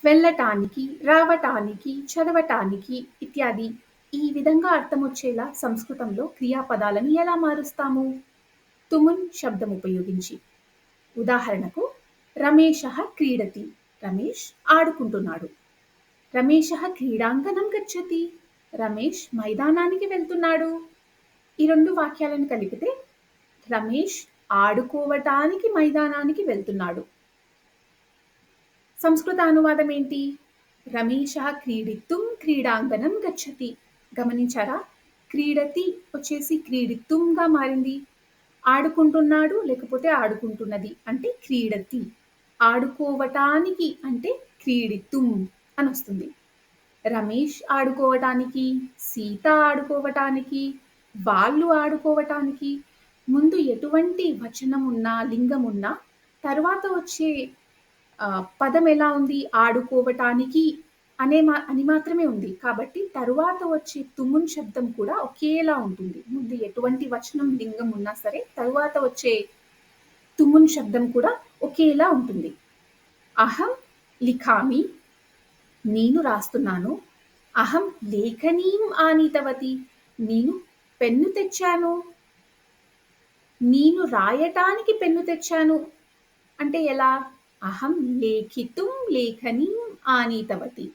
వెళ్ళటానికి, రావటానికి, చదవటానికి ఇత్యాది. ఈ విధంగా అర్థమొచ్చేలా సంస్కృతంలో క్రియాపదాలను ఎలా మారుస్తాము? తుమున్ శబ్దం ఉపయోగించి. ఉదాహరణకు రమేషః క్రీడతి. రమేష్ ఆడుకుంటున్నాడు. రమేషః క్రీడాంగణం గచ్చతి. రమేష్ మైదానానికి వెళ్తున్నాడు. ఈ 2 వాక్యాలను కలిపితే రమేష్ ఆడుకోవటానికి మైదానానికి వెళ్తున్నాడు. సంస్కృత అనువాదం ఏంటి? రమేషః క్రీడితుం క్రీడాంగణం గచ్చతి. గమనించారా? క్రీడతి వచ్చేసి క్రీడితుమ్‌గా మారింది. ఆడుకుంటున్నాడు లేకపోతే ఆడుకుంటున్నది అంటే క్రీడతి. ఆడుకోవటానికి అంటే క్రీడితుం అనొస్తుంది. రమేష్ ఆడుకోవటానికి, సీత ఆడుకోవటానికి, వాళ్ళు ఆడుకోవటానికి ముందు ఎటువంటి వచనమున్నా, లింగమున్నా తర్వాత వచ్చే పదం ఎలా ఉంది? ఆడుకోవటానికి అని మాత్రమే ఉంది. కాబట్టి తరువాత వచ్చే తుమున్ శబ్దం కూడా ఒకేలా ఉంటుంది. ముందు ఎటువంటి వచనం, లింగం ఉన్నా సరే తరువాత వచ్చే తుమున్ శబ్దం కూడా ఒకేలా ఉంటుంది. అహం లిఖామి, నేను రాస్తున్నాను. అహం లేఖనీం ఆనీతవతి, నేను పెన్ను తెచ్చాను. నేను రాయటానికి పెన్ను తెచ్చాను అంటే ఎలా? అహం లేఖితుం లేఖనీం ఆనీతవతి.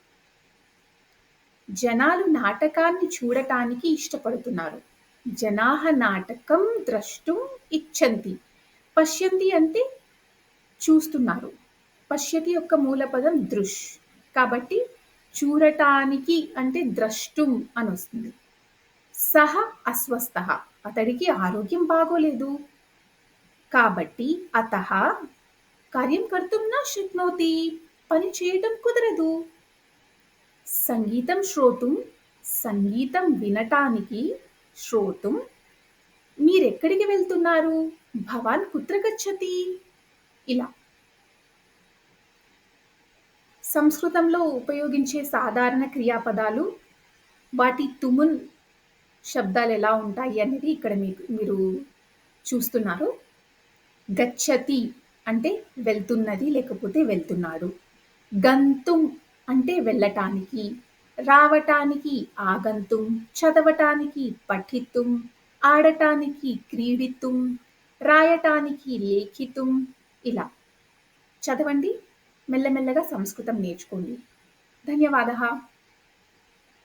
జనాలు నాటకాన్ని చూడటానికి ఇష్టపడుతున్నారు. జనాః నాటకం ద్రష్టుం ఇచ్చంతి. పశ్యంతి అంటే చూస్తున్నారు. పశ్యతి యొక్క మూల పదం దృష్. కాబట్టి చూడటానికి అంటే ద్రష్టుం అని వస్తుంది. సహ అస్వస్థః, అతడికి ఆరోగ్యం బాగోలేదు. కాబట్టి అతః కార్యం కర్తుం న శక్నోతి, పని చేయటం కుదరదు. సంగీతం శ్రోతుం, సంగీతం వినటానికి, శ్రోతుం మీరెక్కడికి వెళ్తున్నారు? భవాన్ కుత్ర గచ్చతి. ఇలా సంస్కృతంలో ఉపయోగించే సాధారణ క్రియాపదాలు, వాటి తుమున్ శబ్దాలు ఎలా ఉంటాయి అనేది ఇక్కడ మీరు చూస్తున్నారు. గచ్చతి అంటే వెళ్తున్నది లేకపోతే వెళ్తున్నాడు. గంతుం అంటే వెళ్ళటానికి, రావటానికి ఆగంతుం, చదవటానికి పఠితుం, ఆడటానికి క్రీడితుం, రాయటానికి లేఖితుం. ఇలా చదవండి, మెల్లమెల్లగా సంస్కృతం నేర్చుకోండి. ధన్యవాదः.